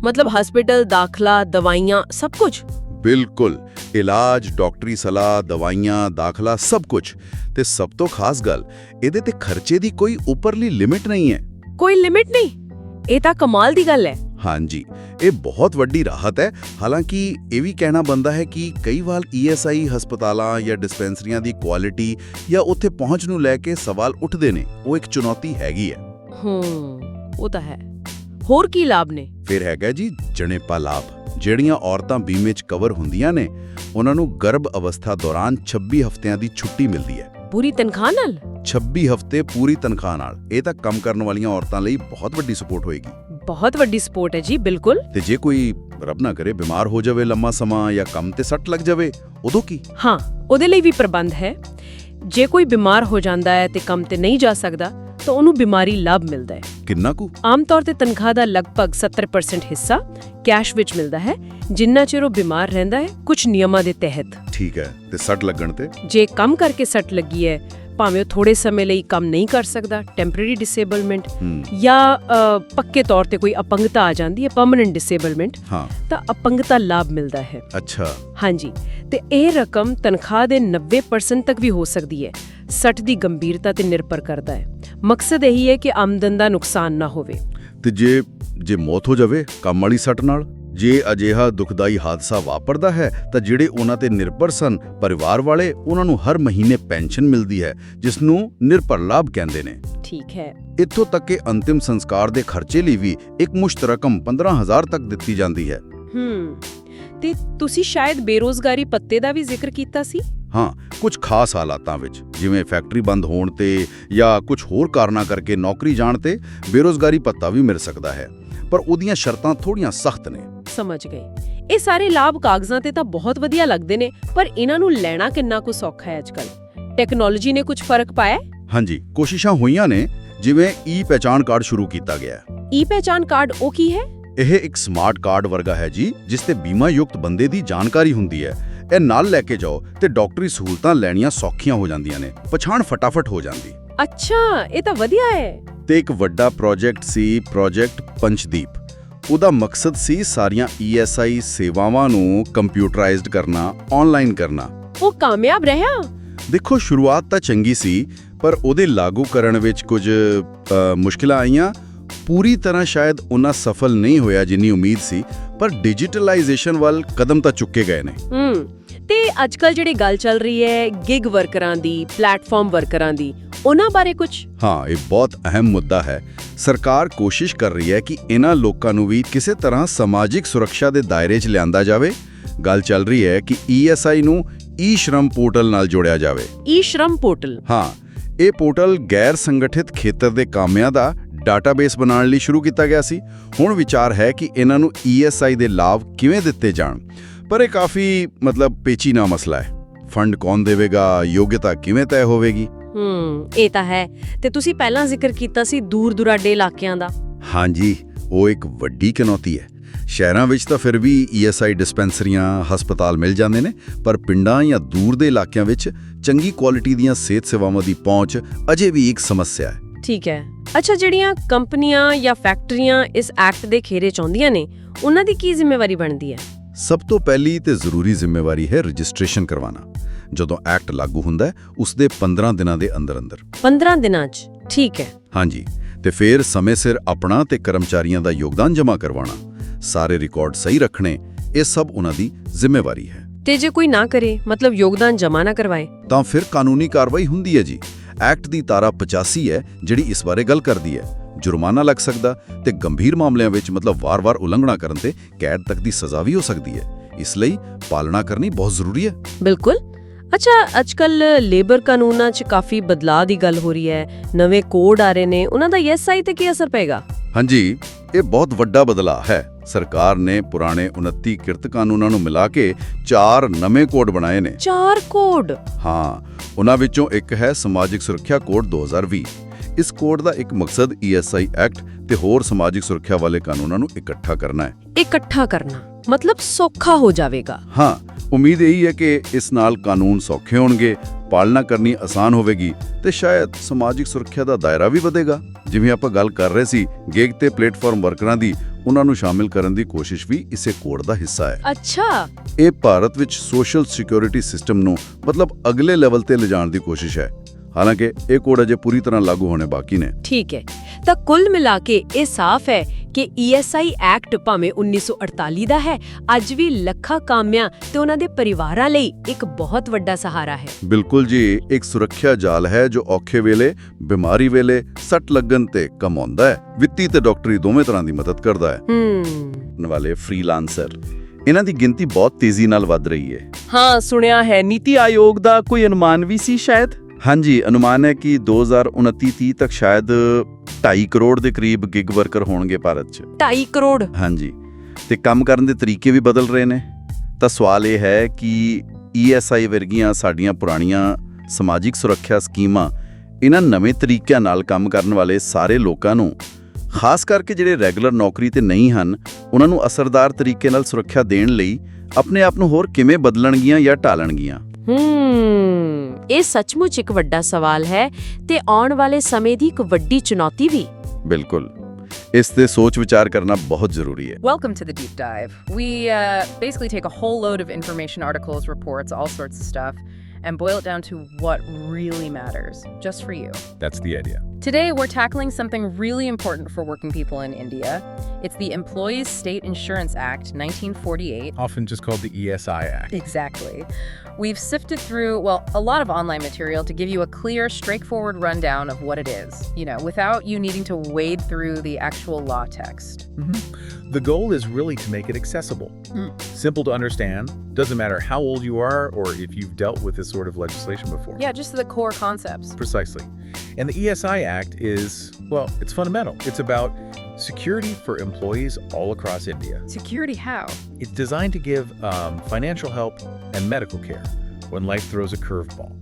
ਮਤਲਬ ਹਸਪੀਟਲ ਦਾਖਲਾ, ਦਵਾਈਆਂ, ਸਭ ਕੁਝ? ਬਿਲਕੁਲ, ਇਲਾਜ, ਡਾਕਟਰੀ ਸਲਾਹ, ਦਵਾਈਆਂ, ਦਾਖਲਾ, ਸਭ ਕੁਝ। ਤੇ ਸਭ ਤੋਂ ਖਾਸ ਗੱਲ, ਇਹਦੇ ਤੇ ਖਰਚੇ ਦੀ ਕੋਈ ਉੱਪਰਲੀ ਲਿਮਿਟ ਨਹੀਂ ਹੈ। ਕੋਈ ਲਿਮਿਟ ਨਹੀਂ? ਇਹ ਤਾਂ ਕਮਾਲ ਦੀ ਗੱਲ ਹੈ। ਹਾਂਜੀ, ਇਹ ਬਹੁਤ ਵੱਡੀ ਰਾਹਤ ਹੈ। ਹਾਲਾਂਕਿ ਇਹ ਵੀ ਕਹਿਣਾ ਬਣਦਾ ਹੈ ਕਿ ਕਈ ਵਾਰ ESI ਹਸਪਤਾਲਾਂ ਜਾਂ ਡਿਸਪੈਂਸਰੀਆਂ ਦੀ ਕੁਆਲਿਟੀ ਜਾਂ ਉੱਥੇ ਪਹੁੰਚ ਨੂੰ ਲੈ ਕੇ ਸਵਾਲ ਉੱਠਦੇ ਨੇ। ਉਹ ਇੱਕ ਚੁਣੌਤੀ ਹੈਗੀ ਹੈ। ਉਹ ਤਾਂ ਹੈ। ਹੋਰ ਕੀ ਲਾਭ ਨੇ? ਫਿਰ ਹੈਗਾ ਜੀ ਜਣੇਪਾ ਲਾਭ। ਜਿਹੜੀਆਂ ਔਰਤਾਂ ਬੀਮੇ 'ਚ ਕਵਰ ਹੁੰਦੀਆਂ ਨੇ, ਉਹਨਾਂ ਨੂੰ ਗਰਭ ਅਵਸਥਾ ਦੌਰਾਨ 26 ਹਫ਼ਤਿਆਂ ਦੀ ਛੁੱਟੀ ਮਿਲਦੀ ਹੈ। ਪੂਰੀ ਤਨਖਾਹ ਨਾਲ? 26 ਹਫ਼ਤੇ ਪੂਰੀ ਤਨਖਾਹ ਨਾਲ। ਇਹ ਤਾਂ ਕੰਮ ਕਰਨ ਵਾਲੀਆਂ ਔਰਤਾਂ ਲਈ ਬਹੁਤ ਵੱਡੀ ਸਪੋਰਟ ਹੋਏਗੀ। ਬਹੁਤ ਵੱਡੀ ਸਪੋਰਟ ਹੈ ਜੀ, ਬਿਲਕੁਲ। ਤੇ ਜੇ ਕੋਈ ਰੱਬ ਨਾ ਕਰੇ ਬਿਮਾਰ ਹੋ ਜਾਵੇ ਲੰਮਾ ਸਮਾਂ ਜਾਂ ਕੰਮ ਤੇ ਸੱਟ ਲੱਗ ਜਾਵੇ, ਉਦੋਂ ਕੀ? ਹਾਂ, ਉਹਦੇ ਲਈ ਵੀ ਪ੍ਰਬੰਧ ਹੈ। ਜੇ ਕੋਈ ਬਿਮਾਰ ਹੋ ਜਾਂਦਾ ਹੈ ਤੇ ਕੰਮ ਤੇ ਨਹੀਂ ਜਾ ਸਕਦਾ ਤਾਂ ਉਹਨੂੰ ਬਿਮਾਰੀ ਲਾਭ ਮਿਲਦਾ ਹੈ। ਕਿੰਨਾ ਕੁ? ਆਮ ਤੌਰ ਤੇ ਤਨਖਾਹ ਦਾ ਲਗਭਗ 70% ਹਿੱਸਾ ਕੈਸ਼ ਵਿੱਚ ਮਿਲਦਾ ਹੈ, ਜਿੰਨਾ ਚਿਰ ਉਹ ਬਿਮਾਰ ਰਹਿੰਦਾ ਹੈ, ਕੁਝ ਨਿਯਮਾਂ ਦੇ ਤਹਿਤ। ਠੀਕ ਹੈ, ਤੇ ਸੱਟ ਲੱਗਣ ਤੇ? ਜੇ ਕੰਮ ਕਰਕੇ ਸੱਟ ਲੱਗੀ ਹੈ, ਭਾਵੇਂ ਉਹ ਥੋੜੇ ਸਮੇਂ ਲਈ ਕੰਮ ਨਹੀਂ ਕਰ ਸਕਦਾ, ਟੈਂਪਰੇਰੀ ਡਿਸੇਬਲਮੈਂਟ, ਜਾਂ ਪੱਕੇ ਤੌਰ ਤੇ ਕੋਈ ਅਪੰਗਤਾ ਆ ਜਾਂਦੀ ਹੈ, ਪਰਮਨੈਂਟ ਡਿਸੇਬਲਮੈਂਟ, ਤਾਂ ਅਪੰਗਤਾ ਲਾਭ ਮਿਲਦਾ ਹੈ। ਅੱਛਾ। ਹਾਂਜੀ, ਤੇ ਇਹ ਰਕਮ ਤਨਖਾਹ ਦੇ 90% ਤੱਕ ਵੀ ਹੋ ਸਕਦੀ ਹੈ। ਸੱਟ ਦੀ ਗੰਭੀਰਤਾ ਤੇ ਨਿਰਭਰ ਕਰਦਾ ਹੈ। ਮਕਸਦ ਇਹੀ ਹੈ ਕਿ ਆਮਦਨ ਦਾ ਨੁਕਸਾਨ ਨਾ ਹੋਵੇ। ਤੇ ਜੇ ਮੌਤ ਹੋ ਜਾਵੇ ਕੰਮ ਵਾਲੀ ਸੱਟ ਨਾਲ, ਜੇ ਅਜਿਹਾ ਦੁਖਦਾਈ ਹਾਦਸਾ ਵਾਪਰਦਾ ਹੈ, ਤਾਂ ਜਿਹੜੇ ਉਹਨਾਂ ਤੇ ਨਿਰਭਰ ਸਨ ਪਰਿਵਾਰ ਵਾਲੇ, ਉਹਨਾਂ ਨੂੰ ਹਰ ਮਹੀਨੇ ਪੈਨਸ਼ਨ ਮਿਲਦੀ ਹੈ, ਜਿਸ ਨੂੰ ਨਿਰਭਰ ਲਾਭ ਕਹਿੰਦੇ ਨੇ। ਠੀਕ ਹੈ। ਇੱਥੋਂ ਤੱਕ ਕਿ ਅੰਤਿਮ ਸੰਸਕਾਰ ਦੇ ਖਰਚੇ ਲਈ ਵੀ ਇੱਕ ਮੁਸ਼ਤ ਰਕਮ 15,000 ਤੱਕ ਦਿੱਤੀ ਜਾਂਦੀ ਹੈ। ਤੇ ਤੁਸੀਂ ਸ਼ਾਇਦ ਬੇਰੋਜ਼ਗਾਰੀ ਭੱਤੇ ਦਾ ਵੀ ਜ਼ਿਕਰ ਕੀਤਾ ਸੀ? ਹਾਂ, ਕੁਝ ਖਾਸ ਹਾਲਾਤਾਂ ਵਿੱਚ, ਜਿਵੇਂ ਫੈਕਟਰੀ ਬੰਦ ਹੋਣ ਤੇ ਜਾਂ ਕੁਝ ਹੋਰ ਕਾਰਨਾਂ ਕਰਕੇ ਨੌਕਰੀ ਜਾਣ ਤੇ ਬੇਰੋਜ਼ਗਾਰੀ ਭੱਤਾ ਵੀ ਮਿਲ ਸਕਦਾ ਹੈ, ਪਰ ਉਹਦੀਆਂ ਸ਼ਰਤਾਂ ਥੋੜੀਆਂ ਸਖਤ ਨੇ। ਸਮਝ ਗਈ। ਇਹ ਸਾਰੇ ਲਾਭ ਕਾਗਜ਼ਾਂ ਤੇ ਤਾਂ ਬਹੁਤ ਵਧੀਆ ਲੱਗਦੇ ਨੇ, ਪਰ ਇਹਨਾਂ ਨੂੰ ਲੈਣਾ ਕਿੰਨਾ ਕੁ ਸੌਖਾ ਹੈ ਅੱਜਕੱਲ? ਟੈਕਨੋਲੋਜੀ ਨੇ ਕੁਝ ਫਰਕ ਪਾਇਆ? ਹਾਂਜੀ, ਕੋਸ਼ਿਸ਼ਾਂ ਹੋਈਆਂ ਨੇ। ਜਿਵੇਂ ਈ-ਪਹਿਚਾਣ ਕਾਰਡ ਸ਼ੁਰੂ ਕੀਤਾ ਗਿਆ। ਈ-ਪਹਿਚਾਣ ਕਾਰਡ ਉਹ ਕੀ ਹੈ? ਇਹ ਇੱਕ ਸਮਾਰਟ ਕਾਰਡ ਵਰਗਾ ਹੈ ਜੀ, ਜਿਸ ਤੇ ਬੀਮਾ ਯੁਕਤ ਬੰਦੇ ਦੀ ਜਾਣਕਾਰੀ ਹੁੰਦੀ ਹੈ। ਇਹ ਨਾਲ ਲੈ ਕੇ ਜਾਓ ਤੇ ਡਾਕਟਰੀ ਸਹੂਲਤਾਂ ਲੈਣੀਆਂ ਸੌਖੀਆਂ ਹੋ ਜਾਂਦੀਆਂ ਨੇ। ਪਛਾਣ ਫਟਾਫਟ ਹੋ ਜਾਂਦੀ। ਅੱਛਾ, ਇਹ ਤਾਂ ਵਧੀਆ ਹੈ। ਤੇ ਇੱਕ ਵੱਡਾ ਪ੍ਰੋਜੈਕਟ ਸੀ, ਪ੍ਰੋਜੈਕਟ ਪੰਚਦੀਪ। ਉਹਦਾ ਮਕਸਦ ਸੀ ਸਾਰੀਆਂ ESI ਸੇਵਾਵਾਂ ਨੂੰ ਕੰਪਿਊਟਰਾਈਜ਼ਡ ਕਰਨਾ, ਆਨਲਾਈਨ ਕਰਨਾ। ਉਹ ਕਾਮਯਾਬ ਰਿਹਾ? ਦੇਖੋ, ਸ਼ੁਰੂਆਤ ਤਾਂ ਚੰਗੀ ਸੀ, ਪਰ ਉਹਦੇ ਲਾਗੂ ਕਰਨ ਵਿੱਚ ਕੁਝ ਮੁਸ਼ਕਿਲਾਂ ਆਈਆਂ। ਪੂਰੀ ਤਰ੍ਹਾਂ ਸ਼ਾਇਦ ਉਹਨਾਂ ਸਫਲ ਨਹੀਂ ਹੋਇਆ ਜਿੰਨੀ ਉਮੀਦ ਸੀ, ਪਰ ਡਿਜੀਟਲਾਈਜੇਸ਼ਨ ਵੱਲ ਕਦਮ ਤਾਂ ਚੁੱਕੇ ਗਏ ਨੇ। ਤੇ ਅੱਜਕੱਲ ਜਿਹੜੀ ਗੱਲ ਚੱਲ ਰਹੀ ਹੈ ਗਿਗ ਵਰਕਰਾਂ ਦੀ, ਪਲੇਟਫਾਰਮ ਵਰਕਰਾਂ ਦੀ, ਉਹਨਾਂ ਬਾਰੇ ਕੁਝ? ਹਾਂ, ਇਹ ਬਹੁਤ ਅਹਿਮ ਮੁੱਦਾ ਹੈ। ਸਰਕਾਰ ਕੋਸ਼ਿਸ਼ ਕਰ ਰਹੀ ਹੈ ਕਿ ਇਹਨਾਂ ਲੋਕਾਂ ਨੂੰ ਵੀ ਕਿਸੇ ਤਰ੍ਹਾਂ ਸਮਾਜਿਕ ਸੁਰੱਖਿਆ ਦੇ ਦਾਇਰੇ 'ਚ ਲਿਆਂਦਾ ਜਾਵੇ। ਗੱਲ ਚੱਲ ਰਹੀ ਹੈ ਕਿ ESI ਨੂੰ ਈ-ਸ਼ਰਮ ਪੋਰਟਲ ਨਾਲ ਜੋੜਿਆ ਜਾਵੇ। ਈ-ਸ਼ਰਮ ਪੋਰਟਲ? ਹਾਂ, ਇਹ ਪੋਰਟਲ ਗੈਰ ਸੰਗਠਿਤ ਖੇਤਰ ਦੇ ਕਾਮਿਆਂ ਦਾ ਡਾਟਾਬੇਸ ਬਣਾਉਣ ਲਈ ਸ਼ੁਰੂ ਕੀਤਾ ਗਿਆ ਸੀ। ਹੁਣ ਵਿਚਾਰ ਹੈ ਕਿ ਇਹਨਾਂ ਨੂੰ ESI ਦੇ ਲਾਭ ਕਿਵੇਂ ਦਿੱਤੇ ਜਾਣ, ਪਰ ਇਹ ਕਾਫੀ ਪੇਚੀਨਾ ਮਸਲਾ ਹੈ। ਫੰਡ ਕੌਣ ਦੇਵੇਗਾ, ਯੋਗਤਾ ਕਿਵੇਂ ਤੈਅ ਹੋਵੇਗੀ? ਇਹ ਤਾਂ ਹੈ। ਤੇ ਤੁਸੀਂ ਪਹਿਲਾਂ ਜ਼ਿਕਰ ਕੀਤਾ ਸੀ ਦੂਰ ਦੁਰਾਡੇ ਇਲਾਕਿਆਂ ਦਾ। ਹਾਂਜੀ, ਉਹ ਇੱਕ ਵੱਡੀ ਚੁਣੌਤੀ ਹੈ। ਸ਼ਹਿਰਾਂ ਵਿੱਚ ਤਾਂ ਫਿਰ ਵੀ ESI ਡਿਸਪੈਂਸਰੀਆਂ, ਹਸਪਤਾਲ ਮਿਲ ਜਾਂਦੇ ਨੇ, ਪਰ ਪਿੰਡਾਂ ਜਾਂ ਦੂਰ ਦੇ ਇਲਾਕਿਆਂ ਵਿੱਚ ਚੰਗੀ ਕੁਆਲਿਟੀ ਦੀਆਂ ਸਿਹਤ ਸੇਵਾਵਾਂ ਦੀ ਪਹੁੰਚ ਅਜੇ ਵੀ ਇੱਕ ਸਮੱਸਿਆ ਹੈ। ਠੀਕ ਹੈ। ਅੱਛਾ, ਜਿਹੜੀਆਂ ਕੰਪਨੀਆਂ ਜਾਂ ਫੈਕਟਰੀਆਂ ਇਸ ਐਕਟ ਦੇ ਘੇਰੇ 'ਚ ਆਉਂਦੀਆਂ ਨੇ, ਉਹਨਾਂ ਦੀ ਕੀ ਜ਼ਿੰਮੇਵਾਰੀ ਬਣਦੀ ਹੈ? ਸਭ ਤੋਂ ਪਹਿਲੀ ਤੇ ਜ਼ਰੂਰੀ ਜ਼ਿੰਮੇਵਾਰੀ ਹੈ ਰਜਿਸਟ੍ਰੇਸ਼ਨ ਕਰਵਾਉਣਾ। ਜਦੋਂ ਐਕਟ ਲਾਗੂ ਹੁੰਦਾ ਹੈ, ਉਸ ਦੇ 15 ਦਿਨਾਂ ਦੇ ਅੰਦਰ-ਅੰਦਰ। 15 ਦਿਨਾਂ 'ਚ? ਠੀਕ ਹੈ। ਹਾਂਜੀ, ਤੇ ਫਿਰ ਸਮੇਂ ਸਿਰ ਆਪਣਾ ਤੇ ਕਰਮਚਾਰੀਆਂ ਦਾ ਯੋਗਦਾਨ ਜਮ੍ਹਾਂ ਕਰਵਾਉਣਾ, ਸਾਰੇ ਰਿਕਾਰਡ ਸਹੀ ਰੱਖਣੇ, ਇਹ ਸਭ ਉਹਨਾਂ ਦੀ ਜ਼ਿੰਮੇਵਾਰੀ ਹੈ। ਤੇ ਜੇ ਕੋਈ ਨਾ ਕਰੇ, ਯੋਗਦਾਨ ਜਮ੍ਹਾਂ ਨਾ ਕਰਵਾਏ, ਤਾਂ ਫਿਰ ਕਾਨੂੰਨੀ ਕਾਰਵਾਈ ਹੁੰਦੀ ਹੈ ਜੀ। ਐਕਟ ਦੀ ਧਾਰਾ 85 ਹੈ ਜਿਹੜੀ ਇਸ ਬਾਰੇ ਗੱਲ ਕਰਦੀ ਹੈ। ਜੁਰਮਾਨਾ ਲੱਗ ਸਕਦਾ ਤੇ ਗੰਭੀਰ ਮਾਮਲਿਆਂ ਵਿੱਚ ਵਾਰ-ਵਾਰ ਉਲੰਘਣਾ ਕਰਨ ਤੇ ਕੈਦ ਤੱਕ ਦੀ ਸਜ਼ਾ ਵੀ ਹੋ ਸਕਦੀ ਹੈ। ਇਸ ਲਈ ਪਾਲਣਾ ਕਰਨੀ ਬਹੁਤ ਜ਼ਰੂਰੀ ਹੈ। ਬਿਲਕੁਲ। ਅੱਛਾ, ਅੱਜਕੱਲ ਲੇਬਰ ਕਾਨੂੰਨਾਂ 'ਚ ਕਾਫੀ ਬਦਲਾਅ ਦੀ ਗੱਲ ਹੋ ਰਹੀ ਹੈ, ਨਵੇਂ ਕੋਡ ਆ ਰਹੇ ਨੇ, ਉਹਨਾਂ ਦਾ ESI ਤੇ ਕੀ ਅਸਰ ਪਏਗਾ? ਹਾਂਜੀ, ਇਹ ਬਹੁਤ ਵੱਡਾ ਬਦਲਾਅ ਹੈ। ਸਰਕਾਰ ਨੇ ਪੁਰਾਣੇ 29 ਕਿਰਤ ਕਾਨੂੰਨਾਂ ਨੂੰ ਮਿਲਾ ਕੇ 4 ਨਵੇਂ ਕੋਡ ਬਣਾਏ ਨੇ। 4 ਕੋਡ? ਹਾਂ, ਉਹਨਾਂ ਵਿੱਚੋਂ ਇੱਕ ਹੈ ਸਮਾਜਿਕ ਸੁਰੱਖਿਆ ਕੋਡ 2020। ਇਸ ਕੋਡ ਦਾ ਇੱਕ ਮਕਸਦ ESI ਐਕਟ ਤੇ ਹੋਰ ਸਮਾਜਿਕ ਸੁਰੱਖਿਆ ਵਾਲੇ ਕਾਨੂੰਨਾਂ ਨੂੰ ਇਕੱਠਾ ਕਰਨਾ ਹੈ। ਇਕੱਠਾ ਕਰਨਾ ਸੌਖਾ ਹੋ ਜਾਵੇਗਾ? ਹਾਂ, ਉਮੀਦ ਇਹੀ ਹੈ ਕਿ ਇਸ ਨਾਲ ਕਾਨੂੰਨ ਸੌਖੇ ਹੋਣਗੇ, ਪਾਲਣਾ ਕਰਨੀ ਆਸਾਨ ਹੋਵੇਗੀ ਤੇ ਸ਼ਾਇਦ ਸਮਾਜਿਕ ਸੁਰੱਖਿਆ ਦਾ ਦਾਇਰਾ ਵੀ ਵਧੇਗਾ। ਜਿਵੇਂ ਆਪਾਂ ਗੱਲ ਕਰ ਰਹੇ ਸੀ ਗਿਗ ਤੇ ਪਲੇਟਫਾਰਮ ਵਰਕਰਾਂ ਦੀ, ਉਹਨਾਂ ਨੂੰ ਸ਼ਾਮਿਲ ਕਰਨ ਦੀ ਕੋਸ਼ਿਸ਼ ਵੀ ਇਸੇ ਕੋਡ ਦਾ ਹਿੱਸਾ ਹੈ। ਅੱਛਾ। ਇਹ ਭਾਰਤ ਵਿੱਚ ਸੋਸ਼ਲ ਸਿਕਿਉਰਿਟੀ ਸਿਸਟਮ ਨੂੰ ਅਗਲੇ ਲੈਵਲ ਤੇ ਲਿਜਾਣ ਦੀ ਕੋਸ਼ਿਸ਼ ਹੈ। ਹਾਲਾਂਕਿ ਇਹ ਕੋਡ ਅਜੇ ਪੂਰੀ ਤਰ੍ਹਾਂ ਲਾਗੂ ਹੋਣੇ ਬਾਕੀ ਨੇ। ਠੀਕ ਹੈ, ਤਾਂ ਕੁੱਲ ਮਿਲਾ ਕੇ ਇਹ ਸਾਫ਼ ਹੈ ਕਿ ESI ਐਕਟ ਭਾਵੇਂ 1948 ਦਾ ਹੈ, ਅੱਜ ਵੀ ਲੱਖਾਂ ਕਾਮਿਆਂ ਤੇ ਉਹਨਾਂ ਦੇ ਪਰਿਵਾਰਾਂ ਲਈ ਇੱਕ ਬਹੁਤ ਵੱਡਾ ਸਹਾਰਾ ਹੈ। ਬਿਲਕੁਲ ਜੀ, ਇੱਕ ਸੁਰੱਖਿਆ ਜਾਲ ਹੈ ਜੋ ਔਖੇ ਵੇਲੇ, ਬਿਮਾਰੀ ਵੇਲੇ, ਸੱਟ ਲੱਗਣ ਤੇ ਕੰਮ ਆਉਂਦਾ ਹੈ। ਵਿੱਤੀ ਤੇ ਡਾਕਟਰੀ ਦੋਵੇਂ ਤਰ੍ਹਾਂ ਦੀ ਮਦਦ ਕਰਦਾ ਹੈ। ਵਾਲੇ ਫ੍ਰੀਲਾਂਸਰ, ਇਹਨਾਂ ਦੀ ਗਿਣਤੀ ਬਹੁਤ ਤੇਜ਼ੀ ਨਾਲ ਵੱਧ ਰਹੀ ਹੈ। ਹਾਂ, ਸੁਣਿਆ ਹੈ। ਨੀਤੀ ਆਯੋਗ ਦਾ ਕੋਈ ਅਨੁਮਾਨ ਵੀ ਸੀ ਸ਼ਾਇਦ? ਹਾਂਜੀ, ਅਨੁਮਾਨ ਹੈ ਕਿ 2029-30 ਤੱਕ ਸ਼ਾਇਦ 2.5 ਕਰੋੜ ਦੇ ਕਰੀਬ ਗਿਗ ਵਰਕਰ ਹੋਣਗੇ ਭਾਰਤ 'ਚ। 2.5 ਕਰੋੜ? ਹਾਂਜੀ, ਤੇ ਕੰਮ ਕਰਨ ਦੇ ਤਰੀਕੇ ਵੀ ਬਦਲ ਰਹੇ ਨੇ। ਤਾਂ ਸਵਾਲ ਇਹ ਹੈ ਕਿ ESI ਵਰਗੀਆਂ ਸਾਡੀਆਂ ਪੁਰਾਣੀਆਂ ਸਮਾਜਿਕ ਸੁਰੱਖਿਆ ਸਕੀਮਾਂ ਇਹਨਾਂ ਨਵੇਂ ਤਰੀਕਿਆਂ ਨਾਲ ਕੰਮ ਕਰਨ ਵਾਲੇ ਸਾਰੇ ਲੋਕਾਂ ਨੂੰ, ਖਾਸ ਕਰਕੇ ਜਿਹੜੇ ਰੈਗੂਲਰ ਨੌਕਰੀ ਤੇ ਨਹੀਂ ਹਨ, ਉਹਨਾਂ ਨੂੰ ਅਸਰਦਾਰ ਤਰੀਕੇ ਨਾਲ ਸੁਰੱਖਿਆ ਦੇਣ ਲਈ ਆਪਣੇ ਆਪ ਨੂੰ ਹੋਰ ਕਿਵੇਂ ਬਦਲਣਗੀਆਂ ਜਾਂ ਢਾਲਣਗੀਆਂ? ਇਹ ਸੱਚਮੁੱਚ ਇੱਕ ਵੱਡਾ ਸਵਾਲ ਹੈ ਤੇ ਆਉਣ ਵਾਲੇ ਸਮੇਂ ਦੀ ਇੱਕ ਵੱਡੀ ਚੁਣੌਤੀ ਵੀ। ਬਿਲਕੁਲ, ਇਸ ਤੇ ਸੋਚ ਵਿਚਾਰ ਕਰਨਾ ਬਹੁਤ ਜ਼ਰੂਰੀ ਹੈ। Welcome to the deep dive. We basically take a whole load of information, articles, reports, all sorts of stuff, and boil it down to what really matters, just for you. That's the idea. Today, we're tackling something really important for working people in India. It's the Employees State Insurance Act, 1948. Often just called the ESI Act. Exactly. We've sifted through, a lot of online material to give you a clear, straightforward rundown of what it is, without you needing to wade through the actual law text. The goal is really to make it accessible. Simple to understand. Doesn't matter how old you are or if you've dealt with this sort of legislation before. Yeah, just the core concepts. Precisely. And the ESI Act is, it's fundamental. It's about security for employees all across India. Security how? It's designed to give financial help and medical care when life throws a curveball.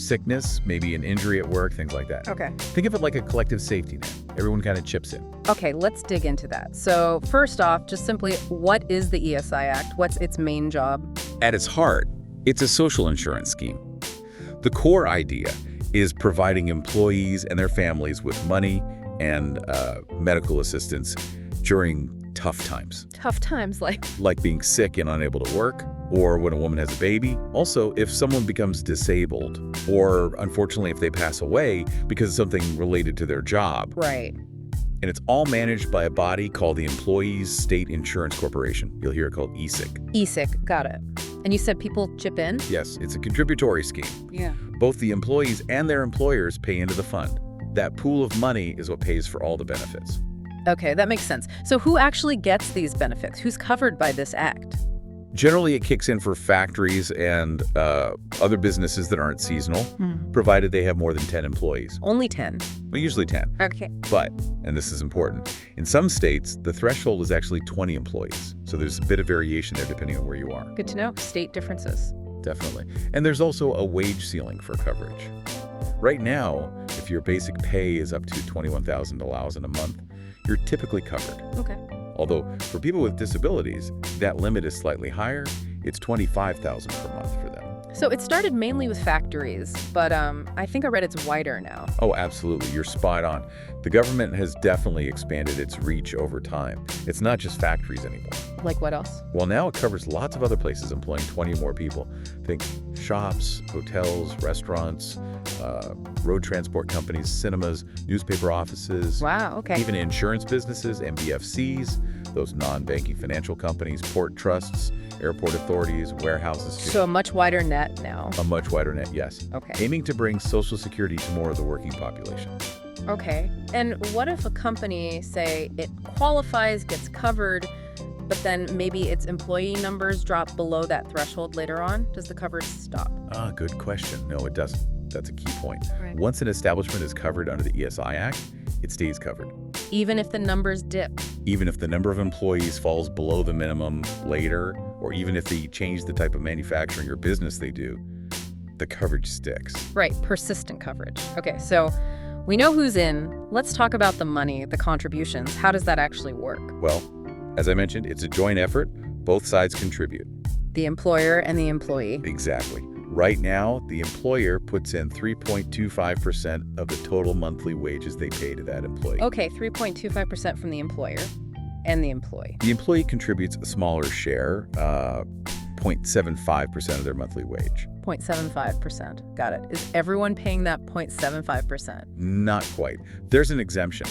Sickness, maybe an injury at work, things like that. Okay. Think of it like a collective safety net. Everyone kind of chips in. Okay, let's dig into that. So first off, just simply, what is the ESI Act? What's its main job? At its heart, it's a social insurance scheme. The core idea is providing employees and their families with money and medical assistance during tough times, Tough times, like, like being sick and unable to work, or when a woman has a baby. Also, if someone becomes disabled, or unfortunately if they pass away because of something related to their job. right. And it's all managed by a body called the Employees State Insurance Corporation. You'll hear it called ESIC. ESIC, got it. And you said people chip in? Yes, it's a contributory scheme. Yeah. Both the employees and their employers pay into the fund. That pool of money is what pays for all the benefits. Okay, that makes sense. So who actually gets these benefits? Who's covered by this act? Generally, it kicks in for factories and other businesses that aren't seasonal, provided they have more than 10 employees. Only 10. Well, usually 10. Okay. But, and this is important, in some states, the threshold is actually 20 employees. So there's a bit of variation there depending on where you are. Good to know. State differences. Definitely. And there's also a wage ceiling for coverage. Right now, if your basic pay is up to $21,000 in a month, you're typically covered. Okay. Although for people with disabilities, that limit is slightly higher. It's $25,000 per month for them. So it started mainly with factories, but I think I read it's wider now. Oh, absolutely. You're spot on. The government has definitely expanded its reach over time. It's not just factories anymore. Like what else? Well, now it covers lots of other places employing 20 or more people. Think shops, hotels, restaurants, road transport companies, cinemas, newspaper offices. Wow, okay. Even insurance businesses, NBFCs, those non-banking financial companies, port trusts, airport authorities, warehouses. So a much wider net now. A much wider net, yes. Okay. Aiming to bring Social Security to more of the working population. Okay. And what if a company, say, it qualifies, gets covered, but then maybe its employee numbers drop below that threshold later on? Does the coverage stop? Good question. No, it doesn't. That's a key point. Right. Once an establishment is covered under the ESI Act, it stays covered. Even if the numbers dip? Even if the number of employees falls below the minimum later, or even if they change the type of manufacturing or business they do, the coverage sticks. Right, persistent coverage. Okay, so we know who's in. Let's talk about the money, the contributions. How does that actually work? Well, as I mentioned, it's a joint effort. Both sides contribute. The employer and the employee. Exactly. Right now, the employer puts in 3.25% of the total monthly wages they pay to that employee. Okay, 3.25% from the employer and the employee. The employee contributes a smaller share, 0.75% of their monthly wage. 0.75%. Got it. Is everyone paying that 0.75%? Not quite. There's an exemption.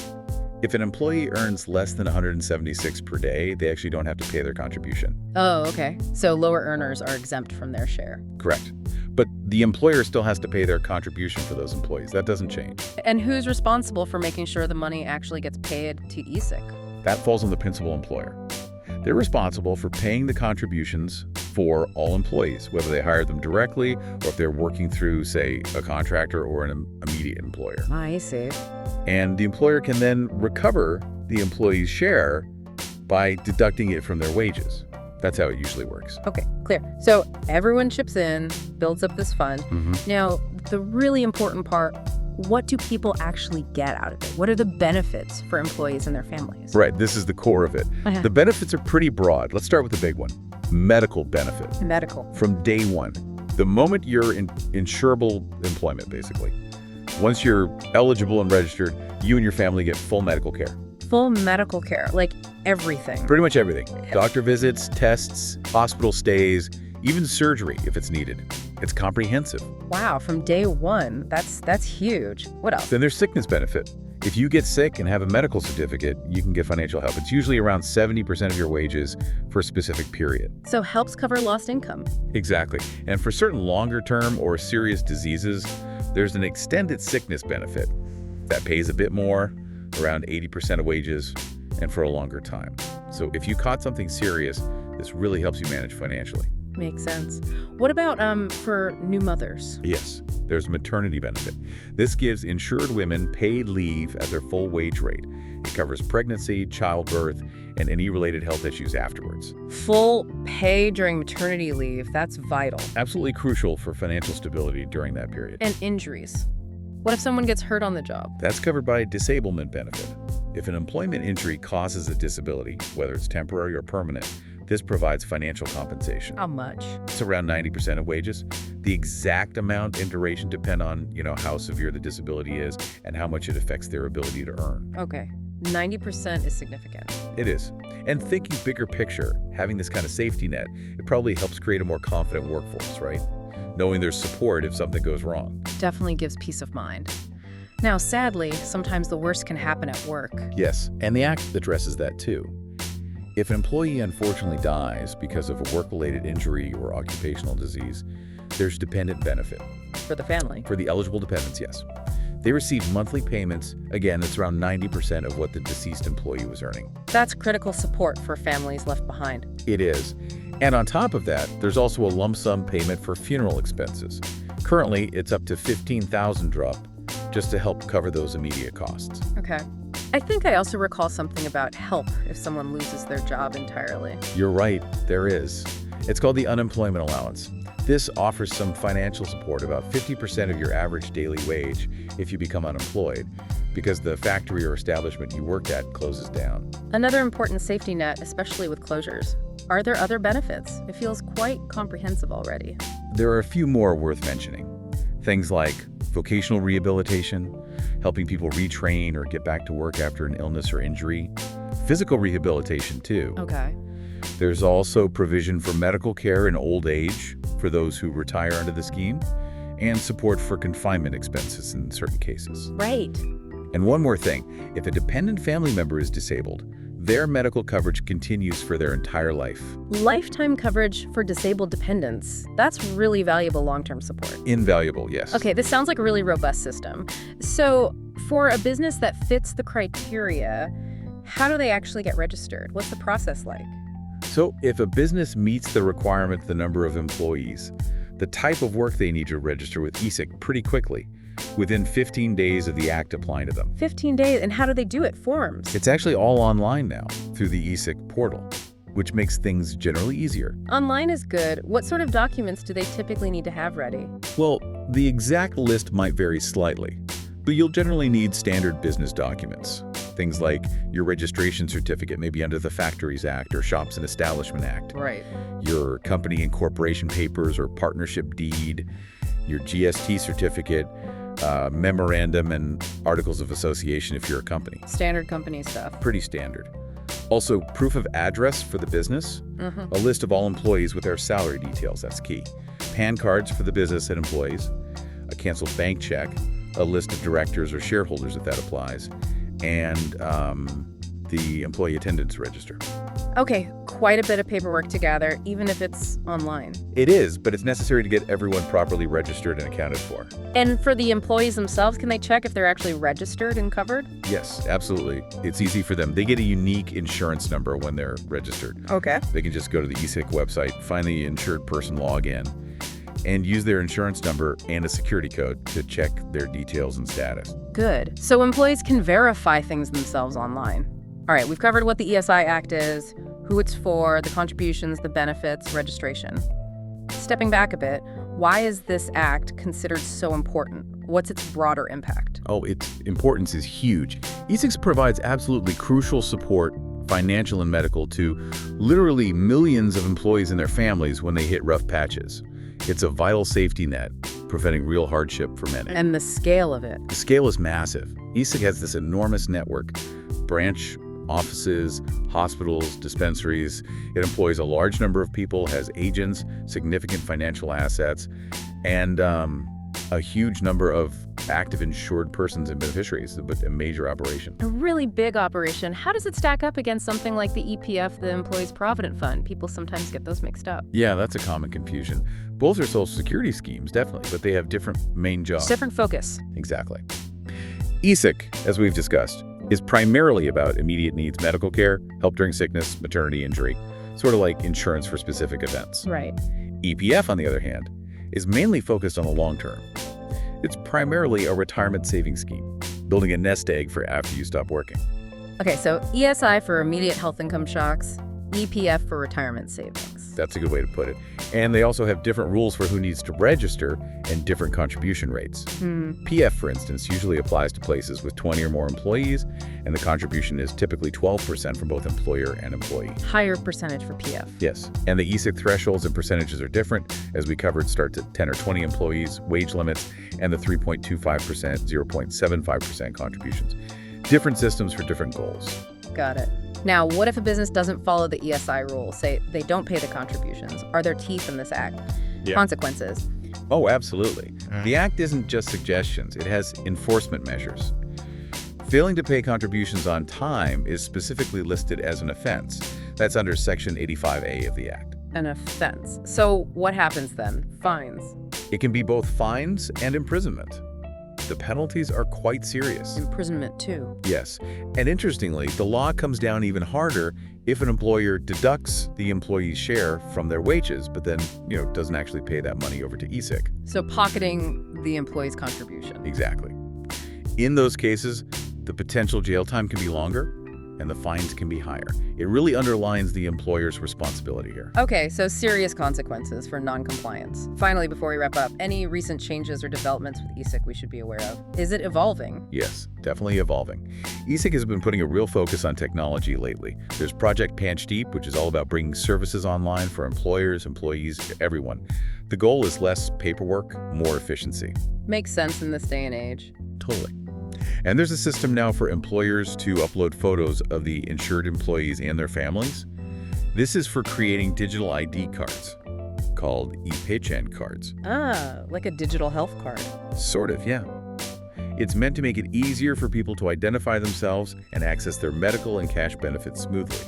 If an employee earns less than 176 per day, they actually don't have to pay their contribution. Oh, okay. So lower earners are exempt from their share. Correct. But the employer still has to pay their contribution for those employees. That doesn't change. And who's responsible for making sure the money actually gets paid to ESIC? That falls on the principal employer. They're responsible for paying the contributions for all employees, whether they hire them directly or if they're working through, say, a contractor or an immediate employer. I see. And the employer can then recover the employee's share by deducting it from their wages. That's how it usually works. Okay, clear. So everyone chips in, builds up this fund. Now, the really important part, what do people actually get out of it? What are the benefits for employees and their families? Right, this is the core of it. Uh-huh. The benefits are pretty broad. Let's start with the big one. Medical benefit. Medical. From day one, the moment you're in insurable employment, basically. Once you're eligible and registered, you and your family get full medical care. Full medical care, like everything. Pretty much everything. Doctor visits, tests, hospital stays, even surgery if it's needed. It's comprehensive. Wow, from day one. That's huge. What else? Then there's sickness benefit. If you get sick and have a medical certificate, you can get financial help. It's usually around 70% of your wages for a specific period. So helps cover lost income. Exactly. And for certain longer-term or serious diseases, there's an extended sickness benefit that pays a bit more, around 80% of wages, and for a longer time. So if you caught something serious, this really helps you manage financially. Makes sense. What about for new mothers? Yes, there's maternity benefit. This gives insured women paid leave at their full wage rate. It covers pregnancy, childbirth, and any related health issues afterwards. Full pay during maternity leave, that's vital. Absolutely crucial for financial stability during that period. And injuries. What if someone gets hurt on the job? That's covered by disablement benefit. If an employment injury causes a disability, whether it's temporary or permanent, this provides financial compensation. How much? It's around 90% of wages. The exact amount and duration depend on, how severe the disability is and how much it affects their ability to earn. Okay. 90% is significant. It is. And thinking bigger picture, having this kind of safety net, it probably helps create a more confident workforce, right? Knowing there's support if something goes wrong. Definitely gives peace of mind. Now, sadly, sometimes the worst can happen at work. Yes, and the Act addresses that too. If an employee unfortunately dies because of a work-related injury or occupational disease, there's dependent benefit. For the family. For the eligible dependents, yes. They receive monthly payments. Again, it's around 90% of what the deceased employee was earning. That's critical support for families left behind. It is. And on top of that, there's also a lump sum payment for funeral expenses. Currently, it's up to $15,000 drop just to help cover those immediate costs. Okay. I think I also recall something about help if someone loses their job entirely. You're right, there is. It's called the unemployment allowance. This offers some financial support, about 50% of your average daily wage if you become unemployed, because the factory or establishment you worked at closes down. Another important safety net, especially with closures. Are there other benefits? It feels quite comprehensive already. There are a few more worth mentioning. Things like vocational rehabilitation, helping people retrain or get back to work after an illness or injury. Physical rehabilitation, too. Okay. There's also provision for medical care in old age for those who retire under the scheme, and support for confinement expenses in certain cases. Right. And one more thing, if a dependent family member is disabled, their medical coverage continues for their entire life. Lifetime coverage for disabled dependents. That's really valuable long-term support. Invaluable, yes. Okay, this sounds like a really robust system. So, for a business that fits the criteria, how do they actually get registered? What's the process like? So if a business meets the requirement, the number of employees, the type of work they need to register with ESIC pretty quickly, within 15 days of the Act applying to them. 15 days, and how do they do it? Forms? It's actually all online now through the ESIC portal, which makes things generally easier. Online is good. What sort of documents do they typically need to have ready? Well, the exact list might vary slightly, but you'll generally need standard business documents. Things like your registration certificate, maybe under the Factories Act or Shops and Establishment Act. Right. Your company incorporation papers or partnership deed, your GST certificate, memorandum and articles of association if you're a company. Standard company stuff. Pretty standard. Also, proof of address for the business, a list of all employees with their salary details, that's key. PAN cards for the business and employees, a canceled bank check, a list of directors or shareholders if that applies, and the employee attendance register. Okay, quite a bit of paperwork to gather, even if it's online. It is, but it's necessary to get everyone properly registered and accounted for. And for the employees themselves, can they check if they're actually registered and covered? Yes, absolutely. It's easy for them. They get a unique insurance number when they're registered. Okay. They can just go to the ESIC website, find the insured person login, and use their insurance number and a security code to check their details and status. Good. So employees can verify things themselves online. All right, we've covered what the ESI Act is, who it's for, the contributions, the benefits, registration. Stepping back a bit, why is this act considered so important? What's its broader impact? Oh, its importance is huge. ESIC provides absolutely crucial support, financial and medical, to literally millions of employees and their families when they hit rough patches. It's a vital safety net, preventing real hardship for many. And the scale of it. The scale is massive. ESIC has this enormous network, branch offices, hospitals, dispensaries. It employs a large number of people, has agents, significant financial assets, and a huge number of active insured persons and beneficiaries, but a major operation. A really big operation. How does it stack up against something like the EPF, the Employees Provident Fund? People sometimes get those mixed up. Yeah, that's a common confusion. Both are Social Security schemes, definitely, but they have different main jobs. Different focus. Exactly. ESIC, as we've discussed, is primarily about immediate needs medical care, help during sickness, maternity, injury, sort of like insurance for specific events. Right. EPF, on the other hand, is mainly focused on the long term. It's primarily a retirement savings scheme, building a nest egg for after you stop working. Okay, so ESI for immediate health income shocks, EPF for retirement savings. That's a good way to put it. And they also have different rules for who needs to register and different contribution rates. PF, for instance, usually applies to places with 20 or more employees, and the contribution is typically 12% for both employer and employee. Higher percentage for PF. Yes, and the ESIC thresholds and percentages are different. As we covered, starts at 10 or 20 employees, wage limits, and the 3.25%, 0.75% contributions. Different systems for different goals. Got it. Now, what if a business doesn't follow the ESI rule? Say they don't pay the contributions. Are there teeth in this act? Yeah. Consequences? Oh, absolutely. The Act isn't just suggestions, it has enforcement measures. Failing to pay contributions on time is specifically listed as an offense. That's under Section 85A of the Act. An offense. So what happens then? Fines? It can be both fines and imprisonment. The penalties are quite serious. Imprisonment too. Yes, and interestingly, the law comes down even harder if an employer deducts the employee's share from their wages, but then, doesn't actually pay that money over to ESIC. So pocketing the employee's contribution. Exactly. In those cases, the potential jail time can be longer and the fines can be higher. It really underlines the employer's responsibility here. Okay, so serious consequences for non-compliance. Finally, before we wrap up, any recent changes or developments with ESIC we should be aware of? Is it evolving? Yes, definitely evolving. ESIC has been putting a real focus on technology lately. There's Project Panch Deep, which is all about bringing services online for employers, employees, everyone. The goal is less paperwork, more efficiency. Makes sense in this day and age. Totally. And there's a system now for employers to upload photos of the insured employees and their families. This is for creating digital ID cards called ePayChan cards. Ah, like a digital health card. Sort of, yeah. It's meant to make it easier for people to identify themselves and access their medical and cash benefits smoothly.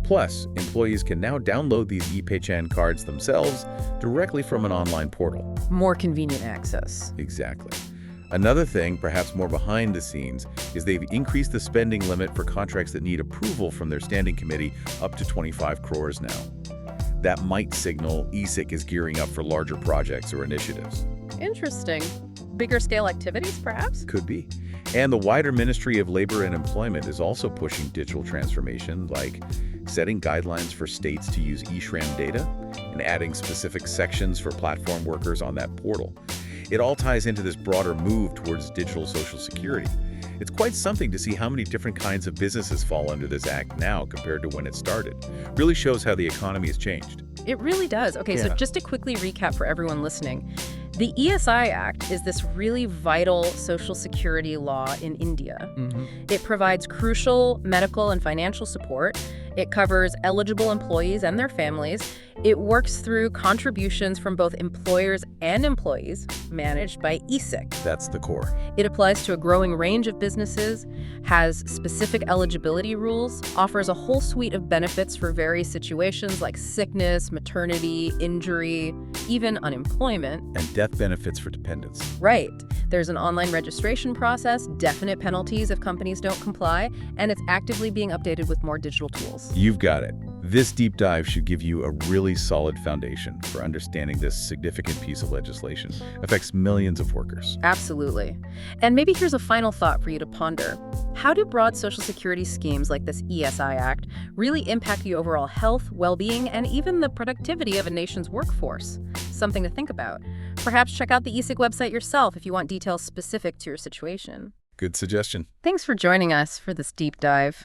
Plus, employees can now download these ePayChan cards themselves directly from an online portal. More convenient access. Exactly. Another thing, perhaps more behind the scenes, is they've increased the spending limit for contracts that need approval from their standing committee up to 25 crores now. That might signal ESIC is gearing up for larger projects or initiatives. Interesting. Bigger scale activities, perhaps? Could be. And the wider Ministry of Labor and Employment is also pushing digital transformation, like setting guidelines for states to use eShram data and adding specific sections for platform workers on that portal. It all ties into this broader move towards digital Social Security. It's quite something to see how many different kinds of businesses fall under this act now compared to when it started. Really shows how the economy has changed. It really does. Okay, so just to quickly recap for everyone listening, the ESI Act is this really vital Social Security law in India. It provides crucial medical and financial support. It covers eligible employees and their families. It works through contributions from both employers and employees managed by ESIC. That's the core. It applies to a growing range of businesses, has specific eligibility rules, offers a whole suite of benefits for various situations like sickness, maternity, injury, even unemployment. And death benefits for dependents. Right. There's an online registration process, definite penalties if companies don't comply, and it's actively being updated with more digital tools. You've got it. This deep dive should give you a really solid foundation for understanding this significant piece of legislation. Affects millions of workers. Absolutely. And maybe here's a final thought for you to ponder. How do broad Social Security schemes like this ESI Act really impact the overall health, well-being, and even the productivity of a nation's workforce? Something to think about. Perhaps check out the ESIC website yourself if you want details specific to your situation. Good suggestion. Thanks for joining us for this deep dive.